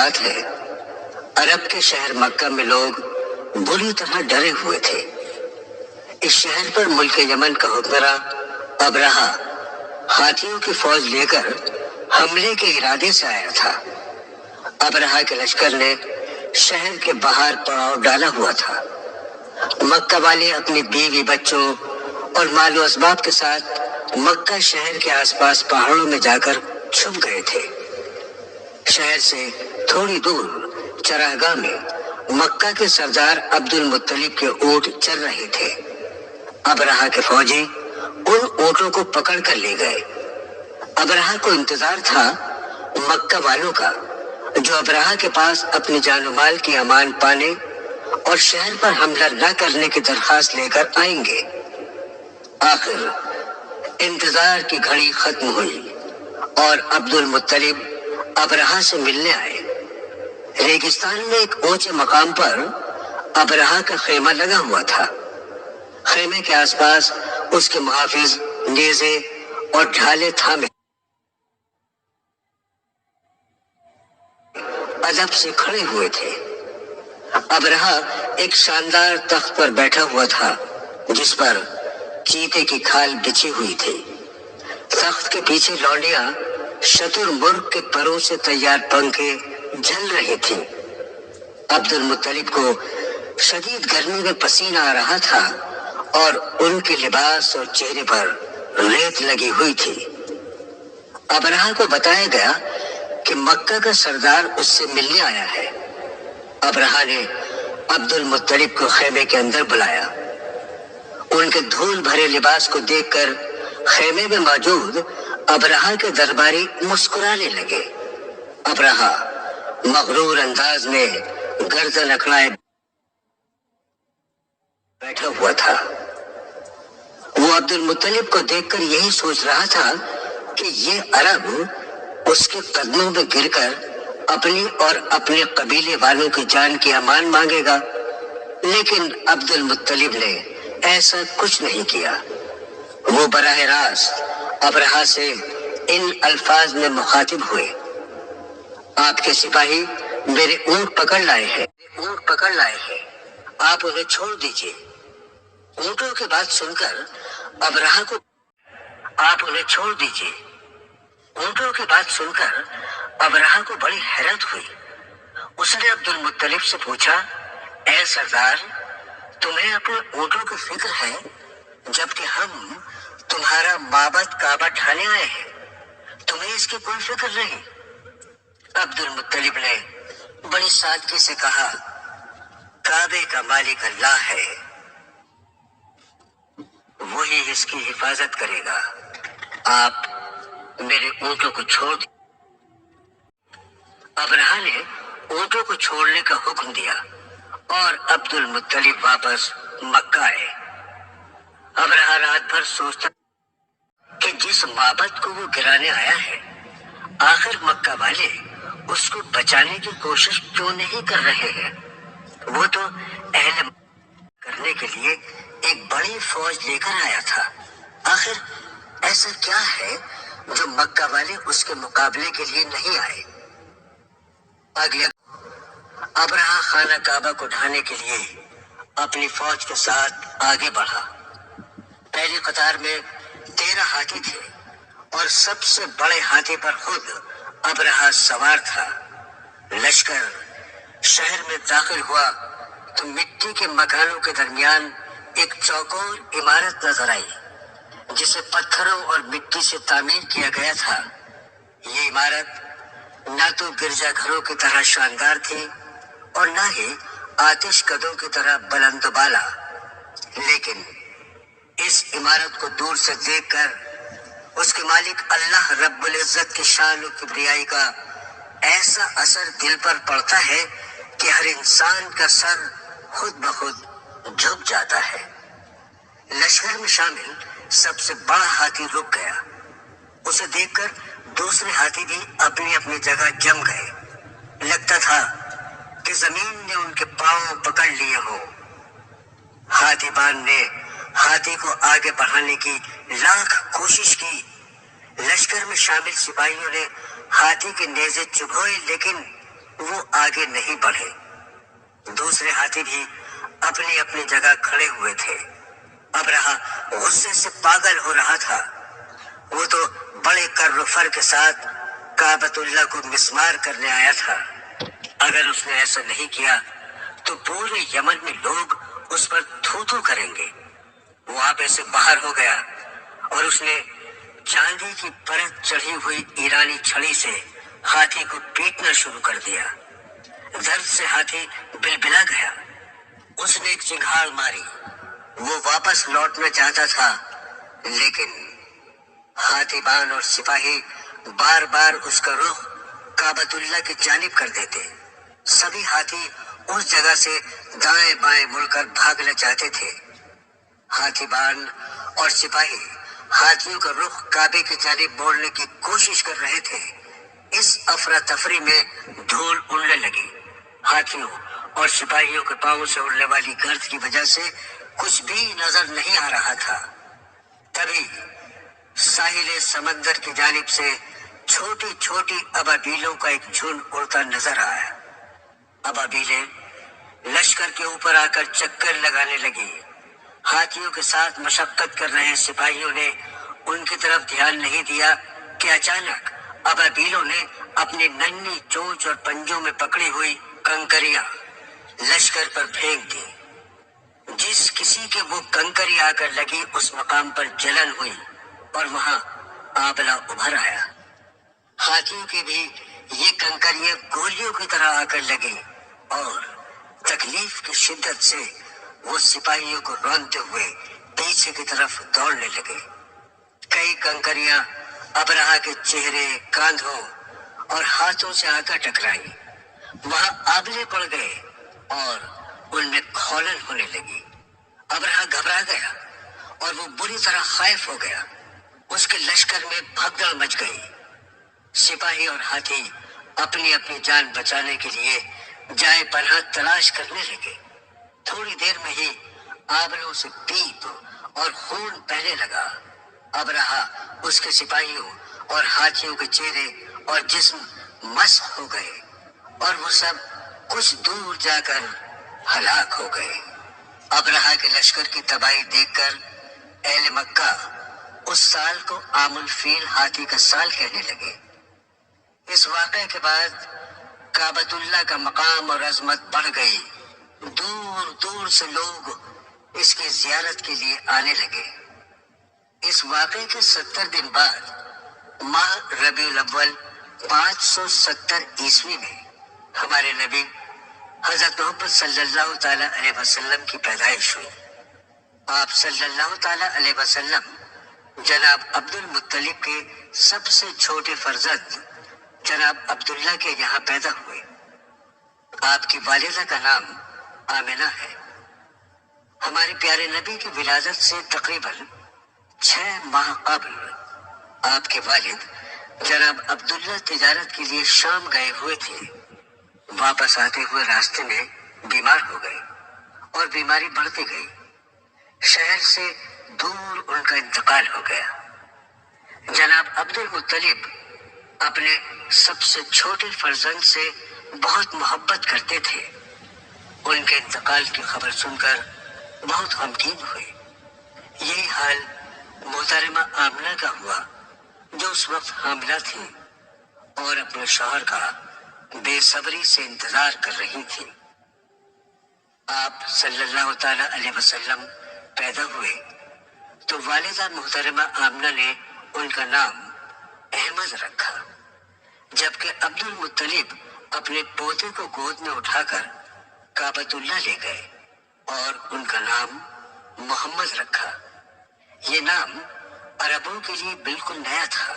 بات ہے، عرب کے شہر مکہ میں لوگ بری طرح ڈرے ہوئے تھے۔ اس شہر پر ملک یمن کا حکمراں ابرہہ ہاتھیوں کی فوج لے کر حملے کے ارادے سے آیا تھا۔ ابرہہ کے لشکر نے شہر کے باہر پڑاؤ ڈالا ہوا تھا۔ مکہ والے اپنی بیوی بچوں اور مال و اسباب کے ساتھ مکہ شہر کے آس پاس پہاڑوں میں جا کر چھپ گئے تھے۔ شہر سے تھوڑی دور چراگاہ میں مکہ کے سردار عبد المطلب کے اونٹ چل رہے تھے۔ ابرہہ کے فوجی ان اونٹوں کو پکڑ کر لے گئے۔ ابرہہ کو انتظار تھا مکہ والوں کا، جو ابرہہ کے پاس اپنی جان و مال کی امان پانے اور شہر پر حملہ نہ کرنے کی درخواست لے کر آئیں گے۔ آخر انتظار کی گھڑی ختم ہوئی اور عبد المطلب ابرہہ سے ملنے آئے۔ ریگستان میں ایک اونچے مقام پر ابرہہ کا خیمہ لگا ہوا تھا۔ خیمے کے آس پاس اس کے محافظ نیزے اور ڈھالے تھامے ادب سے کھڑے ہوئے تھے۔ ابرہہ ایک شاندار تخت پر بیٹھا ہوا تھا جس پر چیتے کی کھال بچھی ہوئی تھی۔ تخت کے پیچھے لونڈیاں شتر مرغ کے پروں سے تیار پنکھے جھل رہی تھیں۔ عبد المطلب کو شدید گرمی میں پسینہ آ رہا تھا اور ان کے لباس اور چہرے پر ریت لگی ہوئی تھی۔ ابرہہ کو بتایا گیا کہ مکہ کا سردار اس سے ملنے آیا ہے۔ ابرہہ نے عبد المطلب کو خیمے کے اندر بلایا۔ ان کے دھول بھرے لباس کو دیکھ کر خیمے میں موجود ابرہہ کے درباری مسکرانے لگے۔ ابرہہ مغرور انداز میں گردن اکڑائے بیٹھا ہوا تھا۔ وہ عبد المطلب کو دیکھ کر یہی سوچ رہا تھا کہ یہ عرب اس کے قدموں میں گر کر اپنی اور اپنے قبیلے والوں کی جان کی امان مانگے گا، لیکن عبد المطلب نے ایسا کچھ نہیں کیا۔ وہ براہ راست ابرہہ سے ان الفاظ میں مخاطب ہوئے: آپ کے سپاہی میرے اونٹ پکڑ لائے ہیں، آپ انہیں چھوڑ دیجیے۔ اونٹوں کی بات سن کر ابرہہ کو بڑی حیرت ہوئی۔ اس نے عبد المطلب سے پوچھا: اے سردار، تمہیں اپنے اونٹوں کی فکر ہے جبکہ ہم تمہارا معبد کعبہ ڈھانے آئے ہیں، تمہیں اس کی کوئی فکر نہیں؟ عبد المطلب نے بڑی سادگی سے کہا: کعبے کا مالک اللہ ہے، وہی اس کی حفاظت کرے گا، آپ میرے اونٹوں کو چھوڑ دیں۔ ابرہہ نے اونٹوں کو چھوڑنے کا حکم دیا اور عبد المطلب واپس مکہ آئے۔ ابرہہ رات بھر سوچتا کہ جس معبد کو وہ گرانے آیا ہے، آخر مکہ والے اس کو بچانے کی کوشش کیوں نہیں کر رہے ہیں؟ وہ تو اہل کرنے کے لیے ایک بڑی فوج لے کر آیا تھا۔ آخر ایسا کیا ہے جو مکہ والے اس کے مقابلے کے لیے نہیں آئے؟ اگلے ابرہہ خانہ کعبہ کو ڈھانے کے لیے اپنی فوج کے ساتھ آگے بڑھا۔ پہلی قطار میں 13 ہاتھی تھے اور سب سے بڑے ہاتھی پر خود ابرہہ سوار تھا۔ لشکر شہر میں داخل ہوا تو مٹی کے مکانوں کے درمیان ایک چوکور عمارت نظر آئی جسے پتھروں اور مٹی سے تعمیر کیا گیا تھا۔ یہ عمارت نہ تو گرجا گھروں کی طرح شاندار تھی اور نہ ہی آتش کدوں کی طرح بلند و بالا، لیکن اس عمارت کو دور سے دیکھ کر اس کے مالک اللہ رب العزت کی شان و کبریائی کا ایسا اثر دل پر پڑتا ہے کہ ہر انسان کا سر خود بخود جھک جاتا ہے۔ لشکر میں شامل سب سے بڑا ہاتھی رک گیا۔ اسے دیکھ کر دوسرے ہاتھی بھی اپنی اپنی جگہ جم گئے۔ لگتا تھا کہ زمین نے ان کے پاؤں پکڑ لیے ہوں۔ ہاتھی بان نے ہاتھی کو آگے بڑھانے کی لاکھ کوشش کی۔ لشکر میں شامل سپاہیوں نے ہاتھی کے نیزے چبھوئے لیکن وہ آگے نہیں بڑھے۔ دوسرے ہاتھی بھی اپنی اپنی جگہ کھڑے ہوئے تھے۔ ابرہہ غصے سے پاگل ہو رہا تھا۔ وہ تو بڑے کر و فر کے ساتھ کعبۃ اللہ کو مسمار کرنے آیا تھا۔ اگر اس نے ایسا نہیں کیا تو پورے یمن میں لوگ اس پر تھو تھو کریں گے۔ وہ آپے سے باہر ہو گیا اور اس نے چاندی کی پرت چڑھی ہوئی ایرانی چھڑی سے ہاتھی کو پیٹنا شروع کر دیا۔ درد سے ہاتھی بلبلا گیا۔ اس نے ایک چنگھاڑ ماری۔ وہ واپس لوٹنا چاہتا تھا، لیکن ہاتھی بان اور سپاہی بار بار اس کا رخ کعبۃ اللہ کی جانب کر دیتے۔ سبھی ہاتھی اس جگہ سے دائیں بائیں مڑ کر بھاگنا چاہتے تھے۔ ہاتھی بان اور سپاہی ہاتھیوں کا رخ کعبے کی جانب موڑنے کی کوشش کر رہے تھے۔ اس افراتفری میں دھول اڑنے لگی۔ ہاتھیوں اور سپاہیوں کے پاؤں سے اڑنے والی گرد کی وجہ سے کچھ بھی نظر نہیں آ رہا تھا۔ تبھی ساحل سمندر کی جانب سے چھوٹی چھوٹی ابابیلوں کا ایک جھنڈ اڑتا نظر آیا۔ ابابیلیں لشکر کے اوپر آ کر چکر لگانے لگی۔ ہاتھیوں کے ساتھ مشقت کر رہے سپاہیوں نے ان کی طرف دھیان نہیں دیا کہ اچانک ابابیلوں نے اپنی ننھی چونچ اور پنجوں میں پکڑی ہوئی کنکریاں لشکر پر پھینک دی۔ جس کسی کے وہ کنکری آ کر لگی اس مقام پر جلن ہوئی اور وہاں آبلہ ابھر آیا۔ ہاتھیوں کی بھی یہ کنکریاں گولیوں کی طرح آ کر لگی اور تکلیف کی شدت سے وہ سپاہیوں کو رونتے ہوئے پیچھے کی طرف دوڑنے لگے۔ کئی کنکریاں ابرہہ کے چہرے، کاندھوں اور ہاتھوں سے آ کر ٹکرائی۔ وہاں آبلے پڑ گئے اور ان میں کھولن ہونے لگی۔ ابرہہ گھبرا گیا اور وہ بری طرح خائف ہو گیا۔ اس کے لشکر میں بھگدڑ مچ گئی۔ سپاہی اور ہاتھی اپنی اپنی جان بچانے کے لیے جائے پناہ تلاش کرنے لگے۔ تھوڑی دیر میں ہی آبلوں سے پیپ اور خون بہنے لگا۔ ابرہہ، اس کے سپاہیوں اور ہاتھیوں کے چہرے اور جسم مسخ ہو گئے اور وہ سب کچھ دور جا کر ہلاک ہو گئے۔ ابرہہ کے لشکر کی تباہی دیکھ کر اہل مکہ اس سال کو عام الفیل ہاتھی کا سال کہنے لگے۔ اس واقعے کے بعد کعبۃ اللہ کا مقام اور عظمت بڑھ گئی۔ دور دور سے لوگ اس کی زیارت کے لیے آنے لگے۔ اس واقعے کے 70 دن بعد ماہ ربیع الاول 570 عیسوی میں ہمارے نبی حضرت محمد صلی اللہ تعالی علیہ وسلم کی پیدائش ہوئی۔ آپ صلی اللہ تعالی علیہ وسلم جناب عبد المطلب کے سب سے چھوٹے فرزند جناب عبداللہ کے یہاں پیدا ہوئے۔ آپ کی والدہ کا نام آمنہ ہے۔ ہمارے پیارے نبی کی ولادت سے تقریباً 6 ماہ قبل آپ کے والد جناب عبداللہ تجارت کے لیے شام گئے ہوئے تھے۔ واپس آتے ہوئے راستے میں بیمار ہو گئے اور بیماری بڑھتی گئی۔ شہر سے دور ان کا انتقال ہو گیا۔ جناب عبد المطلب اپنے سب سے چھوٹے فرزند سے بہت محبت کرتے تھے۔ ان کے انتقال کی خبر سن کر بہت غمگین ہوئے۔ یہی حال محترمہ آمنہ کا ہوا، جو اس وقت حاملہ تھی اور اپنے شوہر کا بے صبری سے انتظار کر رہی تھی۔ آپ صلی اللہ تعالی علیہ وسلم پیدا ہوئے تو والدہ محترمہ آمنہ نے ان کا نام احمد رکھا، جبکہ عبد المطلب اپنے پوتے کو گود میں اٹھا کر کعبۃ اللہ لے گئے اور ان کا نام محمد رکھا۔ یہ نام عربوں کے لیے بالکل نیا تھا۔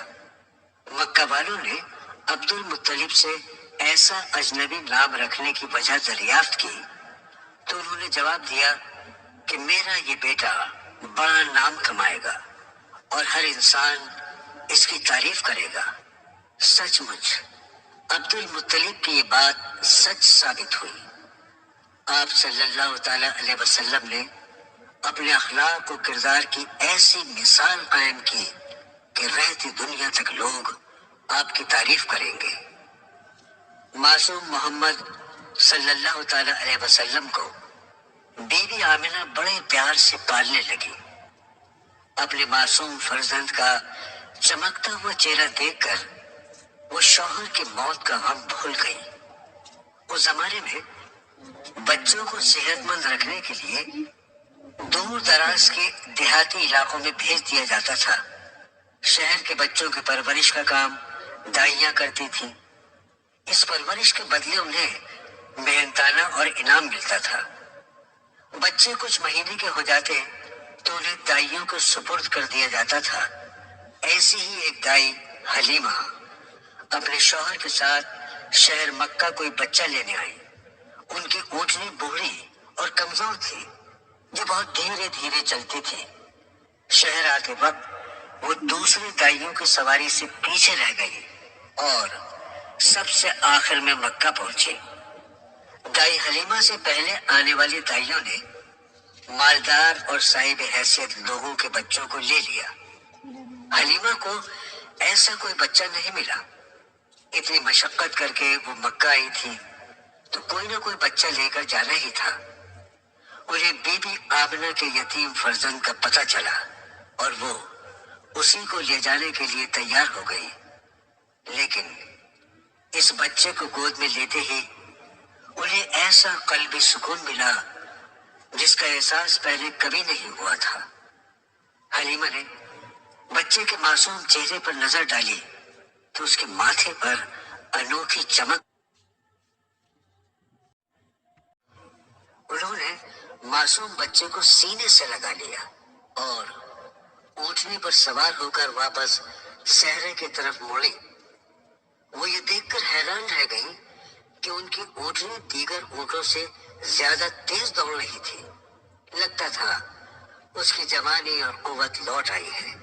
مکہ والوں نے عبد المطلب سے ایسا اجنبی نام رکھنے کی وجہ دریافت کی تو انہوں نے جواب دیا کہ میرا یہ بیٹا بڑا نام کمائے گا اور ہر انسان اس کی تعریف کرے گا۔ سچ مچ عبد المطلب کی یہ بات سچ ثابت ہوئی۔ آپ صلی اللہ تعالی علیہ وسلم نے اپنے اخلاق و کردار کی ایسی مثال قائم کی کہ رہتی دنیا تک لوگ آپ کی تعریف کریں گے۔ معصوم محمد صلی اللہ تعالی علیہ وسلم کو بی بی آمنہ بڑے پیار سے پالنے لگی۔ اپنے معصوم فرزند کا چمکتا ہوا چہرہ دیکھ کر وہ شوہر کی موت کا غم بھول گئی۔ اس زمانے میں بچوں کو صحت مند رکھنے کے لیے دور دراز کے دیہاتی علاقوں میں بھیج دیا جاتا تھا۔ شہر کے بچوں کی پرورش کا کام دائیاں کرتی تھیں۔ اس پرورش کے بدلے انہیں محنتانہ اور انعام ملتا تھا۔ بچے کچھ مہینے کے ہو جاتے تو انہیں دائیوں کو سپرد کر دیا جاتا تھا۔ ایسی ہی ایک دائی حلیمہ اپنے شوہر کے ساتھ شہر مکہ کوئی بچہ لینے آئی۔ ان کی اونٹنی بوڑھی اور کمزور تھی جو بہت دھیرے دھیرے چلتی تھی۔ شہر آتے وقت وہ دوسرے دائیوں کی سواری سے پیچھے رہ گئی اور سب سے آخر میں مکہ پہنچی۔ دائی حلیمہ سے پہلے آنے والی دائیوں نے مالدار اور صاحب حیثیت لوگوں کے بچوں کو لے لیا۔ حلیمہ کو ایسا کوئی بچہ نہیں ملا۔ اتنی مشقت کر کے وہ مکہ آئی تھی تو کوئی نہ کوئی بچہ لے کر جانا ہی تھا۔ انہیں بی بی آمنہ کے یتیم فرزند کا پتہ چلا اور وہ اسی کو لے جانے کے لیے تیار ہو گئی، لیکن اس بچے کو گود میں لیتے ہی انہیں ایسا قلبی سکون ملا جس کا احساس پہلے کبھی نہیں ہوا تھا۔ حلیمہ نے بچے کے معصوم چہرے پر نظر ڈالی تو اس کے ماتھے پر انوکھی چمک۔ انہوں نے معصوم بچے کو سینے سے لگا لیا اور اونٹنی پر سوار ہو کر واپس صحرے کی طرف مڑی۔ وہ یہ دیکھ کر حیران رہ گئی کہ ان کی اونٹنی دیگر اونٹوں سے زیادہ تیز دوڑ رہی تھی۔ لگتا تھا اس کی جوانی اور قوت لوٹ آئی ہے۔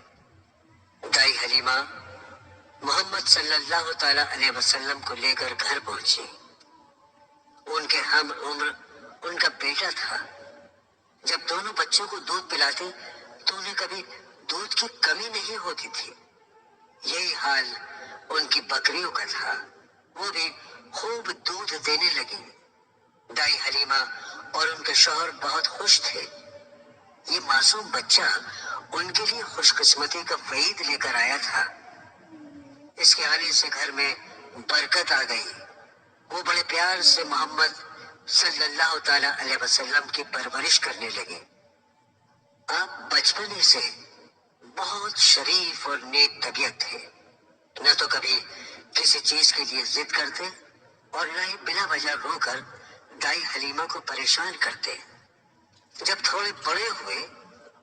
دائی حلیمہ محمد صلی اللہ تعالی علیہ وسلم کو لے کر گھر پہنچی۔ ان کے ہم عمر ان کا بیٹا تھا۔ جب دونوں بچوں کو دودھ پلاتے تو انہیں کبھی دودھ کی کمی نہیں ہوتی تھی۔ یہی حال ان کی بکریوں کا تھا، وہ بھی خوب دودھ دینے لگی۔ دائی حلیمہ اور ان کے شوہر بہت خوش تھے۔ یہ معصوم بچہ ان کے لیے خوش قسمتی کا وعید لے کر آیا تھا۔ اس کے آنے سے گھر میں برکت آ گئی۔ وہ بڑے پیار سے محمد صلی اللہ تعالی علیہ وسلم کی پرورش کرنے لگے۔ آپ بچپن ہی سے بہت شریف اور نیک طبیعت تھے۔ نہ تو کبھی کسی چیز کے لیے ضد کرتے اور نہ ہی بلا وجہ رو کر دائی حلیمہ کو پریشان کرتے۔ جب تھوڑے بڑے ہوئے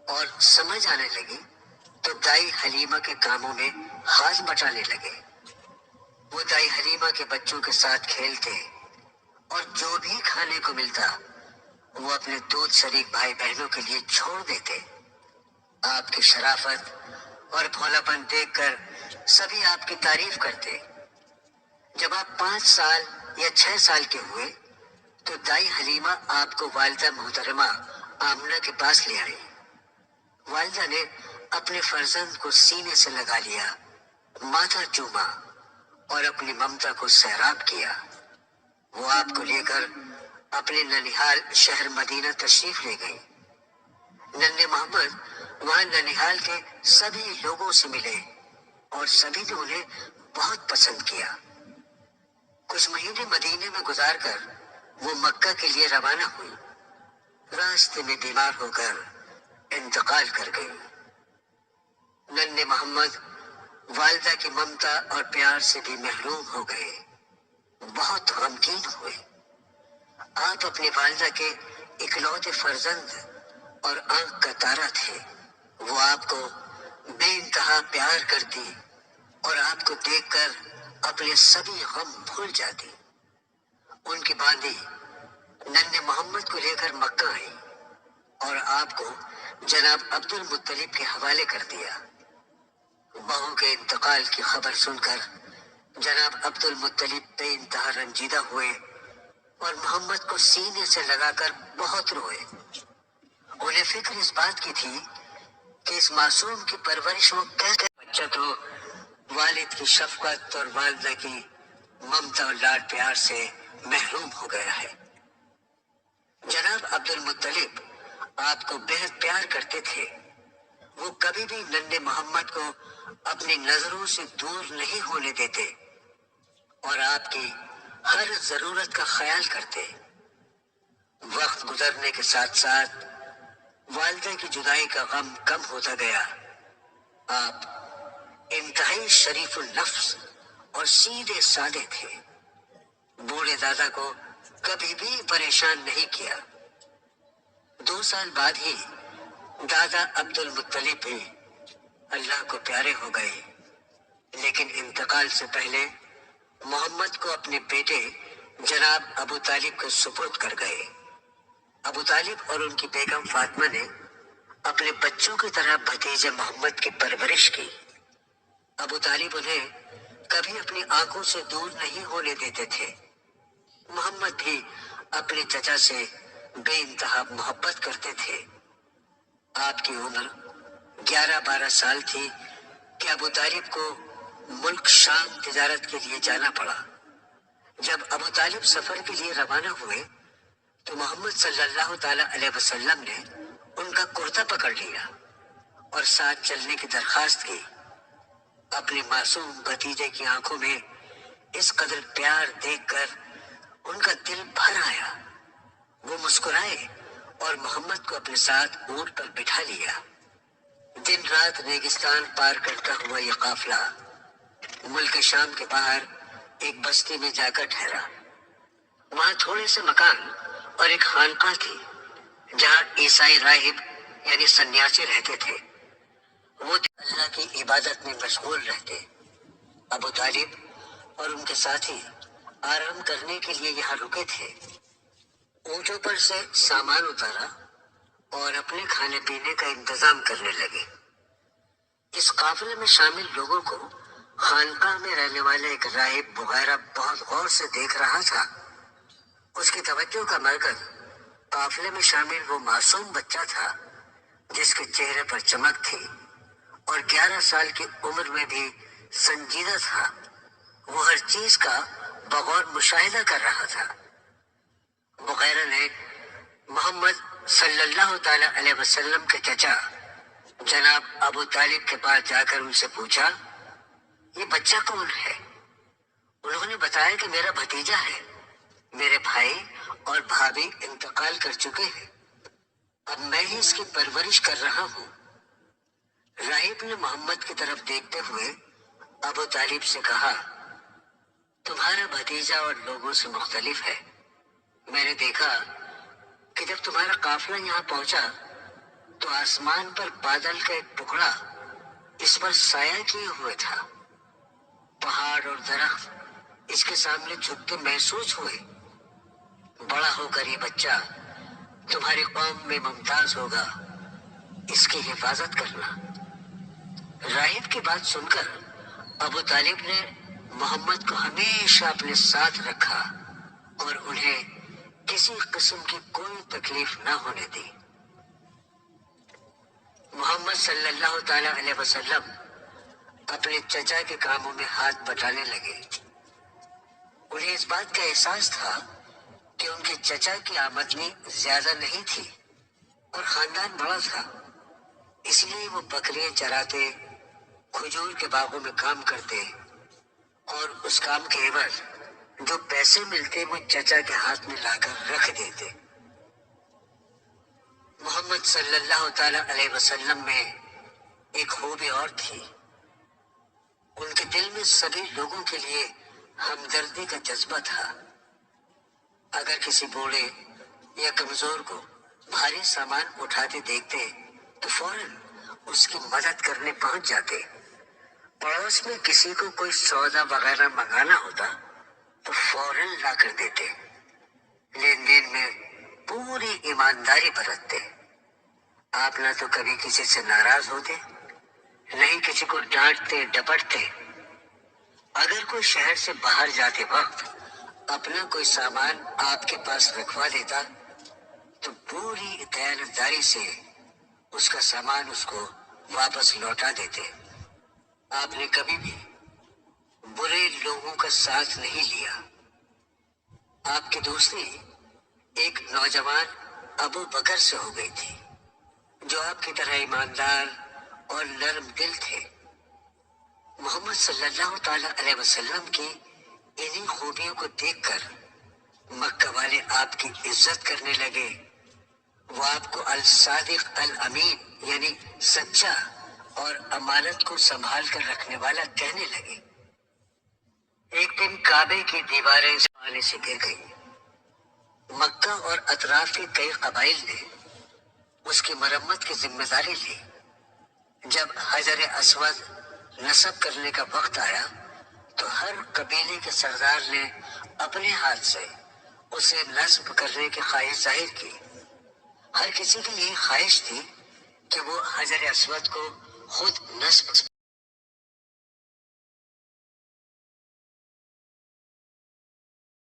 اور سمجھ آنے لگی تو دائی حلیمہ کے کاموں میں ہاتھ بٹانے لگے۔ وہ دائی حلیمہ کے بچوں کے ساتھ کھیلتے اور جو بھی کھانے کو ملتا وہ اپنے دودھ شریک بھائی بہنوں کے لیے چھوڑ دیتے۔ آپ کی شرافت اور بھولا پن دیکھ کر سبھی آپ کی تعریف کرتے۔ جب آپ 5 سال یا 6 سال کے ہوئے تو دائی حلیمہ آپ کو والدہ محترمہ آمنہ کے پاس لے آئی۔ والدہ نے اپنے فرزند کو سینے سے لگا لیا، ماتھا چوما اور اپنی ممتا کو سیراب کیا۔ وہ آپ کو لے کر اپنے ننیحال شہر مدینہ تشریف لے گئی۔ ننھے محمد وہاں ننیحال کے سبھی لوگوں سے ملے اور سبھی نے انہیں بہت پسند کیا۔ کچھ مہینے مدینے میں گزار کر وہ مکہ کے لیے روانہ ہوئی۔ راستے میں بیمار ہو کر انتقال کر گئی۔ ننھے محمد والدہ کی ممتا اور پیار سے بھی محروم ہو گئے، بہت غمگین ہوئے۔ آپ اپنی والدہ کے اکلوتے فرزند اور آنکھ کا تارا تھے۔ وہ آپ کو بے انتہا پیار کرتی اور آپ کو دیکھ کر اپنے سبھی غم بھول جاتی۔ ان کی باندی ننھے محمد کو لے کر مکہ آئی اور آپ کو جناب عبد المطلب کے حوالے کر دیا۔ بہو کے انتقال کی خبر سن کر جناب عبد المطلب بے انتہا رنجیدہ ہوئے اور محمد کو سینے سے لگا کر بہت روئے۔ انہیں فکر اس بات کی تھی کہ اس معصوم کی پرورش وہ کیسے، بچہ تو والد کی شفقت اور والدہ کی ممتا اور لاڈ پیار سے محروم ہو گیا ہے۔ جناب عبد المطلب آپ کو بہت پیار کرتے تھے۔ وہ کبھی بھی ننھے محمد کو اپنی نظروں سے دور نہیں ہونے دیتے اور آپ کی ہر ضرورت کا خیال کرتے۔ وقت گزرنے کے ساتھ ساتھ والدہ کی جدائی کا غم کم ہوتا گیا۔ آپ انتہائی شریف النفس اور سیدھے سادے تھے۔ بوڑھے دادا کو کبھی بھی پریشان نہیں کیا۔ 2 سال بعد ہی دادا عبد المطلب بھی اللہ کو پیارے ہو گئے، لیکن انتقال سے پہلے محمد کو اپنے بیٹے جناب ابو طالب کو سپرد کر گئے۔ ابو طالب اور ان کی بیگم فاطمہ نے اپنے بچوں کی طرح بھتیجے محمد کی پرورش کی۔ ابو طالب انہیں کبھی اپنی آنکھوں سے دور نہیں ہونے دیتے تھے۔ محمد بھی اپنے چچا سے بے انتہا محبت کرتے تھے۔ آپ کی عمر 11-12 سال تھی کہ ابو طالب کو ملک شام تجارت کے لیے جانا پڑا۔ جب ابو طالب سفر کے لیے روانہ ہوئے تو محمد صلی اللہ تعالی علیہ وسلم نے ان کا کرتا پکڑ لیا اور ساتھ چلنے کی درخواست کی۔ اپنے معصوم بھتیجے کی آنکھوں میں اس قدر پیار دیکھ کر ان کا دل بھر آیا۔ وہ مسکرائے اور محمد کو اپنے ساتھ اونٹ پر بٹھا لیا۔ دن رات ریگستان پار کرتا ہوا یہ قافلہ ملک شام کے باہر ایک بستی میں جا کر ٹھہرا۔ وہاں تھوڑے سے مکان اور ایک خانقاہ تھی جہاں عیسائی راہب یعنی سنیاسی رہتے تھے۔ وہ اللہ کی عبادت میں مشغول رہتے۔ ابو طالب اور ان کے ساتھی آرام کرنے کے لیے یہاں رکے تھے۔ اونٹوں پر سے سامان اتارا اور اپنے کھانے پینے کا انتظام کرنے لگے۔ اس قافلے میں شامل لوگوں کو خانقاہ میں رہنے والے ایک راہب بغیرہ بہت غور سے دیکھ رہا تھا۔ اس کی توجہ کا مرکز قافلے میں شامل وہ معصوم بچہ تھا جس کے چہرے پر چمک تھی اور 11 سال کی عمر میں بھی سنجیدہ تھا۔ وہ ہر چیز کا بغور مشاہدہ کر رہا تھا۔ بغیرہ نے محمد صلی اللہ تعالی علیہ وسلم کے چچا جناب ابو طالب کے پاس جا کر ان سے پوچھا، یہ بچہ کون ہے؟ انہوں نے بتایا کہ میرا بھتیجا ہے۔ میرے بھائی اور بھابھی انتقال کر چکے ہیں، اب میں ہی اس کی پرورش کر رہا ہوں۔ راہب نے محمد کی طرف دیکھتے ہوئے ابو طالب سے کہا، تمہارا بھتیجا اور لوگوں سے مختلف ہے۔ میں نے دیکھا کہ جب تمہارا قافلہ یہاں پہنچا تو آسمان پر بادل کا ایک ٹکڑا اس پر سایہ کیے ہوئے تھا۔ پہاڑ اور درخت اس کے سامنے جھکتے محسوس ہوئے۔ بڑا ہو کر یہ بچہ تمہاری قوم میں ممتاز ہوگا، اس کی حفاظت کرنا۔ راہب کی بات سن کر ابو طالب نے محمد کو ہمیشہ اپنے ساتھ رکھا اور انہیں کسی قسم کی کوئی تکلیف نہ ہونے دی۔ محمد صلی اللہ تعالی علیہ وسلم اپنے چچا کے کاموں میں ہاتھ بٹانے لگے۔ انہیں اس بات کا احساس تھا کہ ان کے چچا کی آمدنی زیادہ نہیں تھی اور خاندان بڑا تھا، اس لیے وہ بکریاں چراتے، کھجور کے باغوں میں کام کرتے اور اس کام کے عوض جو پیسے ملتے وہ چچا کے ہاتھ میں لا کر رکھ دیتے۔ محمد صلی اللہ تعالی علیہ وسلم میں ایک خوبی اور تھی، ان کے دل میں سبھی لوگوں کے لیے ہمدردی کا جذبہ تھا۔ اگر کسی بوڑھے یا کمزور کو بھاری سامان اٹھاتے دیکھتے تو فوراً اس کی مدد کرنے پہنچ جاتے۔ پڑوس میں کسی کو کوئی سودا وغیرہ منگانا ہوتا تو فوراً لا کر دیتے۔ لین دین میں پوری ایمانداری برتتے۔ آپ نہ تو کبھی کسی سے ناراض ہوتے، نہیں کسی کو ڈانٹتے ڈپٹتے۔ اگر کوئی شہر سے باہر جاتے وقت اپنا کوئی سامان آپ کے پاس رکھوا دیتا تو پوری دیانتداری سے اس کا سامان اس کو واپس لوٹا دیتے۔ آپ نے کبھی بھی برے لوگوں کا ساتھ نہیں لیا۔ آپ کی دوستی ایک نوجوان ابو بکر سے ہو گئی تھی، جو آپ کی طرح ایماندار اور نرم دل تھے۔ محمد صلی اللہ تعالی علیہ وسلم کی انہی خوبیوں کو دیکھ کر مکہ والے آپ کی عزت کرنے لگے۔ وہ آپ کو الصادق الامین یعنی سچا اور امانت کو سنبھال کر رکھنے والا کہنے لگے۔ ایک دن کعبے کی دیواریں پانی سے گر گئی۔ مکہ اور اطراف کے کئی قبائل نے اس کی مرمت کی ذمہ داری لی۔ جب حجر اسود نصب کرنے کا وقت آیا تو ہر قبیلے کے سردار نے اپنے ہاتھ سے اسے نصب کرنے کی خواہش ظاہر کی۔ ہر کسی کی یہی خواہش تھی کہ وہ حجر اسود کو خود نصب